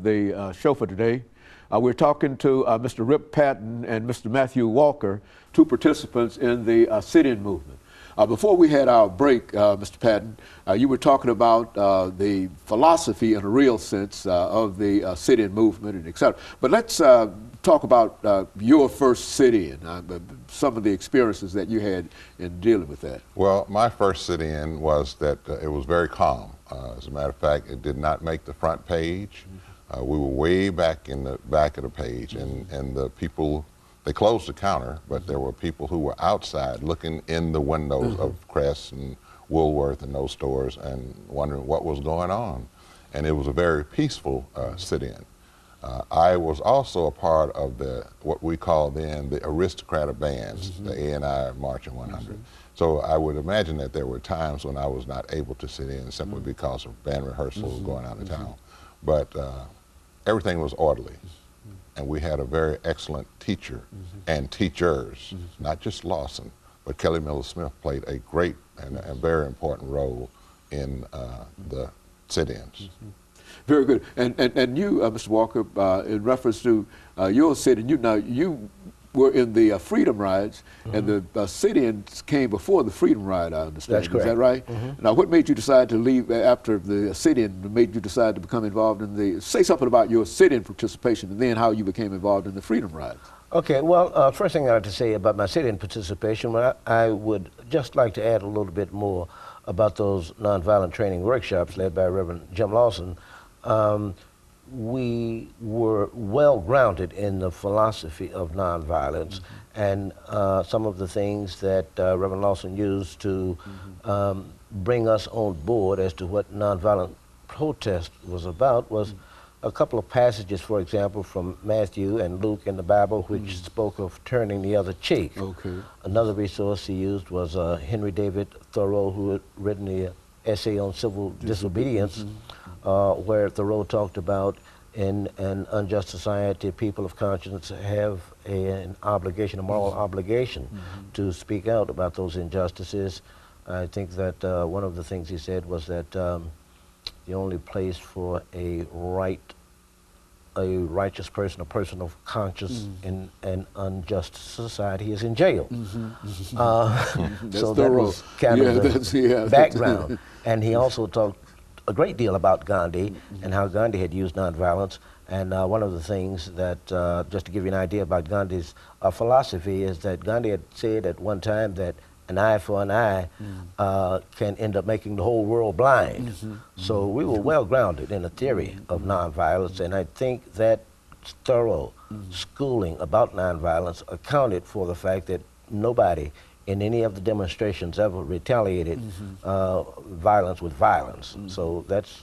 The show for today. We're talking to Mr. RPatton and Mr. MWalker, two participants in the sit-in movement. Before we had our break, Mr. Patton, you were talking about the philosophy in a real sense of the sit-in movement and et cetera. But let's talk about your first sit-in, some of the experiences that you had in dealing with that. Well, my first sit-in was that it was very calm. As a matter of fact, it did not make the front page. We were way back in the back of the page, and the people, they closed the counter, but there were people who were outside looking in the windows of Crest and Woolworth and those stores and wondering what was going on. And it was a very peaceful sit-in. I was also a part of what we called then the aristocratic bands, the A&I Marching 100. So I would imagine that there were times when I was not able to sit in simply because of band rehearsals going out of town. But everything was orderly. And we had a very excellent teacher and teachers, not just Lawson, but Kelly Miller Smith played a great and a very important role in the sit-ins. Very good. And you, Mr. Walker, in reference to your sit-in, you were in the Freedom Rides, and the sit-ins came before the Freedom Ride, I understand. That's correct. Is that right? Now, what made you decide to leave after the sit-in, made you decide to become involved in the, say something about your sit-in participation, and then how you became involved in the Freedom Rides. Okay, well, first thing I have to say about my sit-in participation, I would just like to add a little bit more about those nonviolent training workshops led by Reverend Jim Lawson. We were well grounded in the philosophy of nonviolence, and some of the things that Reverend Lawson used to bring us on board as to what nonviolent protest was about was a couple of passages, for example, from Matthew and Luke in the Bible, which spoke of turning the other cheek. Okay. Another resource he used was Henry David Thoreau, who had written the essay on civil disobedience, where Thoreau talked about in an unjust society, people of conscience have an obligation, a moral obligation to speak out about those injustices. I think that one of the things he said was that the only place for a righteous person, a person of conscience in an unjust society is in jail. So that was kind of the background. And he also talked a great deal about Gandhi and how Gandhi had used nonviolence. And one of the things that, just to give you an idea about Gandhi's philosophy, is that Gandhi had said at one time that an eye for an eye can end up making the whole world blind. So we were well grounded in a theory of nonviolence, and I think that thorough schooling about nonviolence accounted for the fact that nobody in any of the demonstrations ever retaliated violence with violence. So that's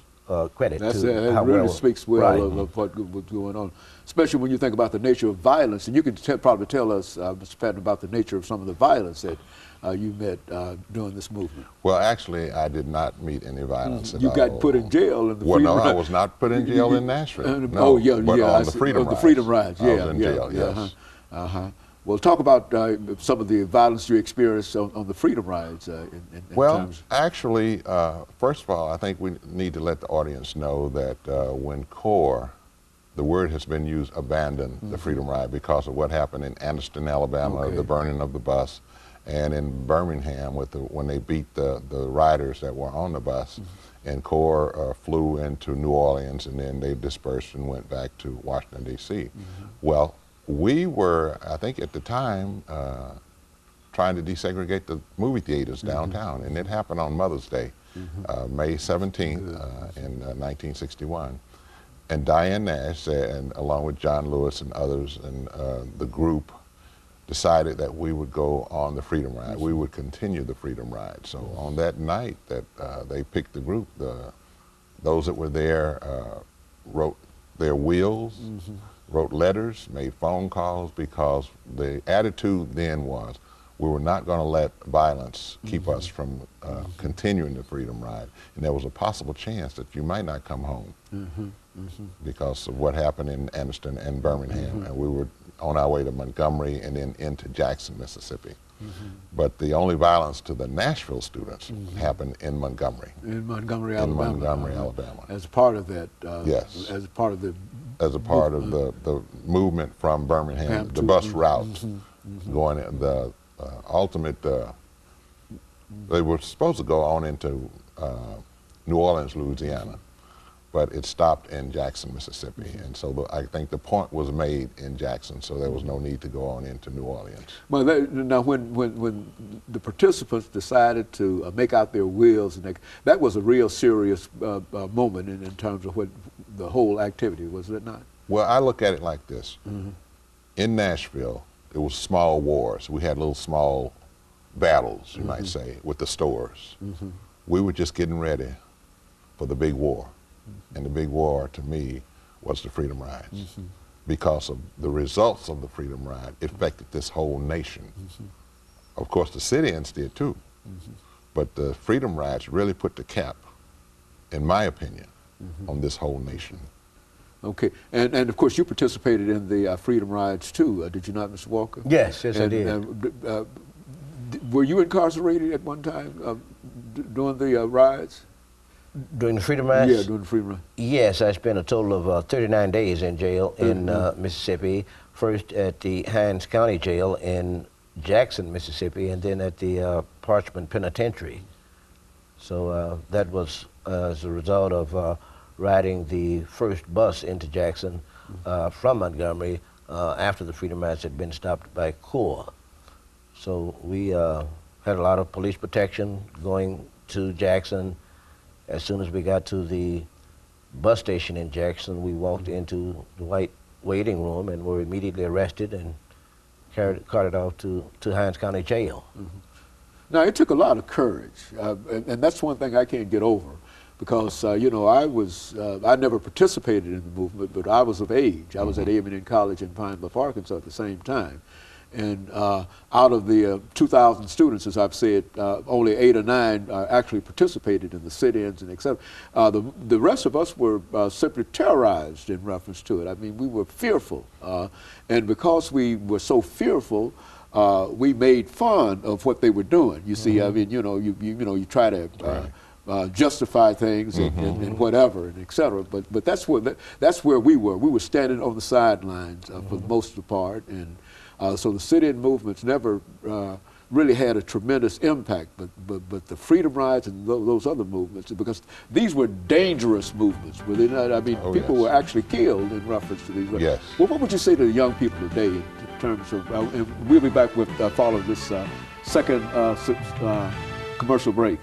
credit to how that really well speaks well of what was going on, especially when you think about the nature of violence. And you can probably tell us, Mr. Patton, about the nature of some of the violence that you met during this movement. Well, actually, I did not meet any violence at all. You got put in jail in the Freedom Rides. I was not put in jail in Nashville. No, oh, yeah, but on the Freedom Rides. The Freedom Rides, yeah. I was in jail, yes. Well, talk about some of the violence you experienced on the Freedom Rides. Actually, first of all, I think we need to let the audience know that when CORE, the word has been used, abandoned the Freedom Ride because of what happened in Anniston, Alabama, the burning of the bus, and in Birmingham when they beat the riders that were on the bus. And CORE flew into New Orleans, and then they dispersed and went back to Washington, D.C. Well, we were, I think at the time, trying to desegregate the movie theaters downtown, and it happened on Mother's Day, May 17th in 1961. And Diane Nash said, and along with John Lewis and others, and the group decided that we would go on the Freedom Ride. We would continue the Freedom Ride. So on that night that they picked the group, those that were there wrote their wills, wrote letters, made phone calls, because the attitude then was we were not going to let violence keep us from continuing the Freedom Ride. And there was a possible chance that you might not come home because of what happened in Anniston and Birmingham. And we were on our way to Montgomery and then into Jackson, Mississippi. But the only violence to the Nashville students happened in Montgomery. In Montgomery, Alabama. In Montgomery, Alabama. As part of that. Yes. As part of the. As a part of the movement from Birmingham, the bus routes going in the ultimate. They were supposed to go on into New Orleans, Louisiana, but it stopped in Jackson, Mississippi. And so I think the point was made in Jackson, so there was no need to go on into New Orleans. Well, now when the participants decided to make out their wills, and that was a real serious moment in terms of what the whole activity, was it not? Well, I look at it like this. In Nashville, it was small wars. We had little small battles, you might say, with the stores. We were just getting ready for the big war. And the big war, to me, was the Freedom Rides. Because of the results of the Freedom Ride, it affected this whole nation. Of course, the sit-ins did too. But the Freedom Rides really put the cap, in my opinion, on this whole nation. Okay, and of course you participated in the Freedom Rides too, did you not, Mr. Walker? Yes, I did. Were you incarcerated at one time during the rides? During the Freedom Rides? Yeah, during the Freedom Rides. Yes, I spent a total of 39 days in jail in Mississippi, first at the Hinds County Jail in Jackson, Mississippi, and then at the Parchman Penitentiary. So that was as a result of riding the first bus into Jackson from Montgomery after the Freedom Rides had been stopped by Corps. So we had a lot of police protection going to Jackson. As soon as we got to the bus station in Jackson, we walked into the white waiting room and were immediately arrested and carted off to Hinds County Jail. Now, it took a lot of courage, and that's one thing I can't get over. Because, you know, I never participated in the movement, but I was of age. I was at A&M College in Pine Bluff, Arkansas at the same time. And out of the 2,000 students, as I've said, only 8 or 9 actually participated in the sit-ins and et cetera. The rest of us were simply terrorized in reference to it. I mean, we were fearful. And because we were so fearful, we made fun of what they were doing. You see, I mean, you know, you try to justify things and whatever and et cetera. But that's where we were. We were standing on the sidelines for the most of the part, and so the sit-in movements never really had a tremendous impact. But the Freedom Rides and those other movements, because these were dangerous movements, were they not? I mean, people were actually killed in reference to these. Yes. Well, what would you say to the young people today in terms of? And we'll be back with following this second commercial break.